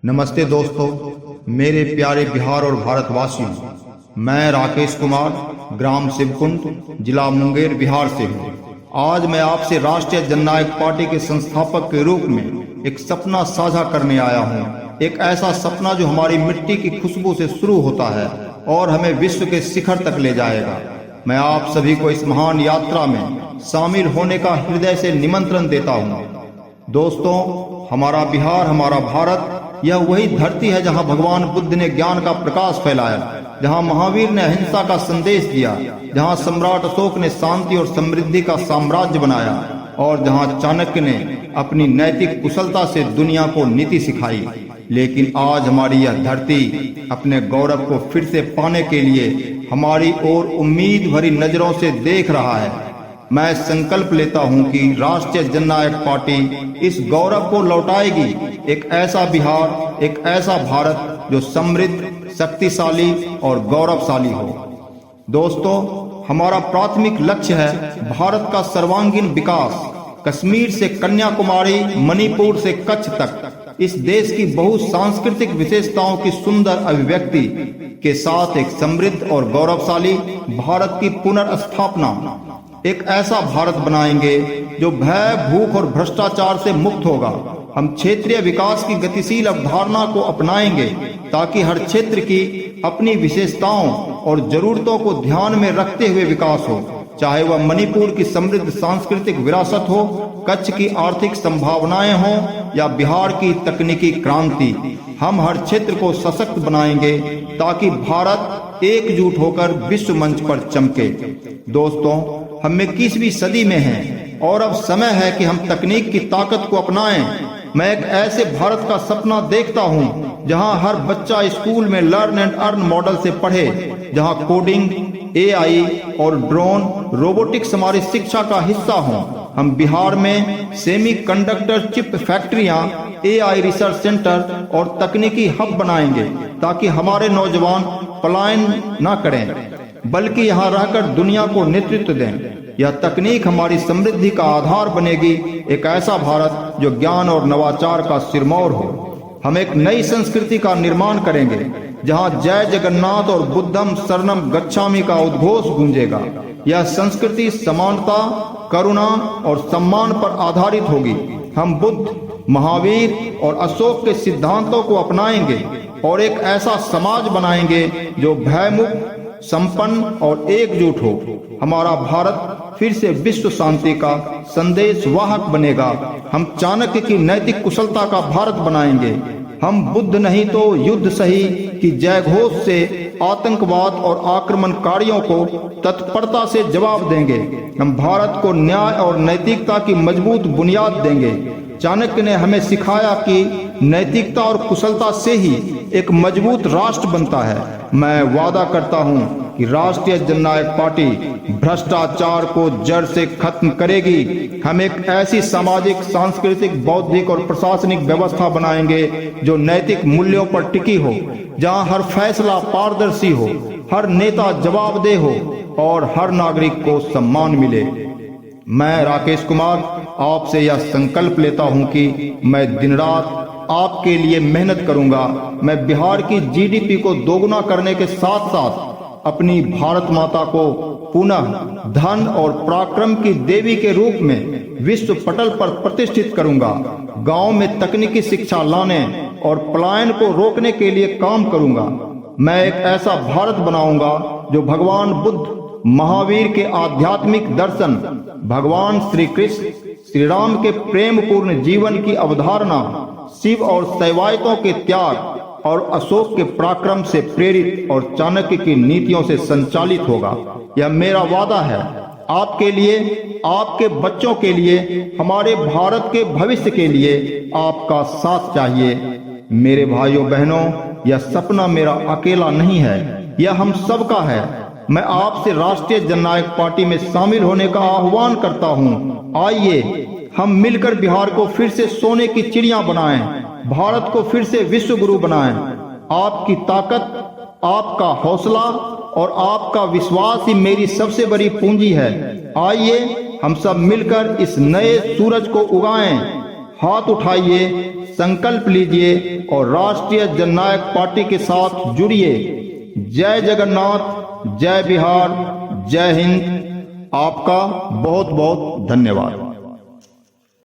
नमस्ते दोस्तों, मेरे प्यारे बिहार और भारतवासियों। मैं राकेश कुमार, ग्राम शिवकुंड, जिला मुंगेर, बिहार से हूँ। आज मैं आपसे राष्ट्रीय जननायक पार्टी के संस्थापक के रूप में एक सपना साझा करने आया हूँ। एक ऐसा सपना जो हमारी मिट्टी की खुशबू से शुरू होता है और हमें विश्व के शिखर तक ले जाएगा। मैं आप सभी को इस महान यात्रा में शामिल होने का हृदय से निमंत्रण देता हूँ। दोस्तों, हमारा बिहार, हमारा भारत, यह वही धरती है जहां भगवान बुद्ध ने ज्ञान का प्रकाश फैलाया, जहां महावीर ने अहिंसा का संदेश दिया, जहां सम्राट अशोक ने शांति और समृद्धि का साम्राज्य बनाया और जहां चाणक्य ने अपनी नैतिक कुशलता से दुनिया को नीति सिखाई। लेकिन आज हमारी यह धरती अपने गौरव को फिर से पाने के लिए हमारी ओर उम्मीद भरी नजरों से देख रहा है। मैं संकल्प लेता हूं कि राष्ट्रीय जननायक पार्टी इस गौरव को लौटाएगी। एक ऐसा बिहार, एक ऐसा भारत जो समृद्ध, शक्तिशाली और गौरवशाली हो। दोस्तों, हमारा प्राथमिक लक्ष्य है भारत का सर्वांगीण विकास। कश्मीर से कन्याकुमारी, मणिपुर से कच्छ तक इस देश की बहुसांस्कृतिक विशेषताओं की सुंदर अभिव्यक्ति के साथ एक समृद्ध और गौरवशाली भारत की पुनर्स्थापना। एक ऐसा भारत बनाएंगे जो भय, भूख और भ्रष्टाचार से मुक्त होगा। हम क्षेत्रीय विकास की गतिशील अवधारणा को अपनाएंगे ताकि हर क्षेत्र की अपनी विशेषताओं और जरूरतों को ध्यान में रखते हुए विकास हो। चाहे वह मणिपुर की समृद्ध सांस्कृतिक विरासत हो, कच्छ की आर्थिक संभावनाएं हों या बिहार की तकनीकी क्रांति, हम हर क्षेत्र को सशक्त बनाएंगे ताकि भारत एकजुट होकर विश्व मंच पर चमके। दोस्तों, हम 21वीं सदी में हैं और अब समय है कि हम तकनीक की ताकत को अपनाएं। मैं एक ऐसे भारत का सपना देखता हूं जहां हर बच्चा स्कूल में लर्न एंड अर्न मॉडल से पढ़े, जहां कोडिंग, एआई और ड्रोन, रोबोटिक्स हमारी शिक्षा का हिस्सा हों। हम बिहार में सेमीकंडक्टर चिप फैक्ट्रियां, एआई रिसर्च सेंटर और तकनीकी हब बनाएंगे ताकि हमारे नौजवान पलायन न करें बल्कि यहाँ रहकर दुनिया को नेतृत्व दें। यह तकनीक हमारी समृद्धि का आधार बनेगी। एक ऐसा भारत जो ज्ञान और नवाचार का सिरमौर हो। हम एक नई संस्कृति का निर्माण करेंगे जहाँ जय जगन्नाथ और बुद्धम शरणम गच्छामि का उद्घोष गूंजेगा। यह संस्कृति समानता, करुणा और सम्मान पर आधारित होगी। हम बुद्ध, महावीर और अशोक के सिद्धांतों को अपनाएंगे और एक ऐसा समाज बनाएंगे जो भयमुक्त, संपन्न और एकजुट हो। हमारा भारत फिर से विश्व शांति का संदेश वाहक बनेगा। हम चाणक्य की नैतिक कुशलता का भारत बनाएंगे। हम बुद्ध नहीं तो युद्ध सही की जयघोष से आतंकवाद और आक्रमणकारियों को तत्परता से जवाब देंगे। हम भारत को न्याय और नैतिकता की मजबूत बुनियाद देंगे। चाणक्य ने हमें सिखाया कि नैतिकता और कुशलता से ही एक मजबूत राष्ट्र बनता है। मैं वादा करता हूं कि राष्ट्रीय जननायक पार्टी भ्रष्टाचार को जड़ से खत्म करेगी। हम एक ऐसी सामाजिक, सांस्कृतिक, बौद्धिक और प्रशासनिक व्यवस्था बनाएंगे जो नैतिक मूल्यों पर टिकी हो, जहां हर फैसला पारदर्शी हो, हर नेता जवाबदेह हो और हर नागरिक को सम्मान मिले। मैं राकेश कुमार आपसे यह संकल्प लेता हूं कि मैं दिन रात आपके लिए मेहनत करूंगा। मैं बिहार की जीडीपी को दोगुना करने के साथ साथ अपनी भारत माता को पुनः धन और पराक्रम की देवी के रूप में विश्व पटल पर प्रतिष्ठित करूंगा। गांव में तकनीकी शिक्षा लाने और पलायन को रोकने के लिए काम करूंगा। मैं एक ऐसा भारत बनाऊंगा जो भगवान बुद्ध, महावीर के आध्यात्मिक दर्शन, भगवान श्री कृष्ण, श्री राम के प्रेम पूर्ण जीवन की अवधारणा, शिव और शैवायतों के त्याग और अशोक के पराक्रम से प्रेरित और चाणक्य की नीतियों से संचालित होगा। यह मेरा वादा है। आपके लिए, आपके बच्चों के लिए, हमारे भारत के भविष्य के लिए आपका साथ चाहिए। मेरे भाइयों बहनों, यह सपना मेरा अकेला नहीं है, यह हम सबका है। मैं आपसे राष्ट्रीय जननायक पार्टी में शामिल होने का आह्वान करता हूं। आइए हम मिलकर बिहार को फिर से सोने की चिड़िया बनाएं, भारत को फिर से विश्व गुरु बनाएं। आपकी ताकत, आपका हौसला और आपका विश्वास ही मेरी सबसे बड़ी पूंजी है। आइए हम सब मिलकर इस नए सूरज को उगाएं। हाथ उठाइए, संकल्प लीजिए और राष्ट्रीय जननायक पार्टी के साथ जुड़िए। जय जगन्नाथ, जय बिहार, जय हिंद। आपका बहुत बहुत धन्यवाद।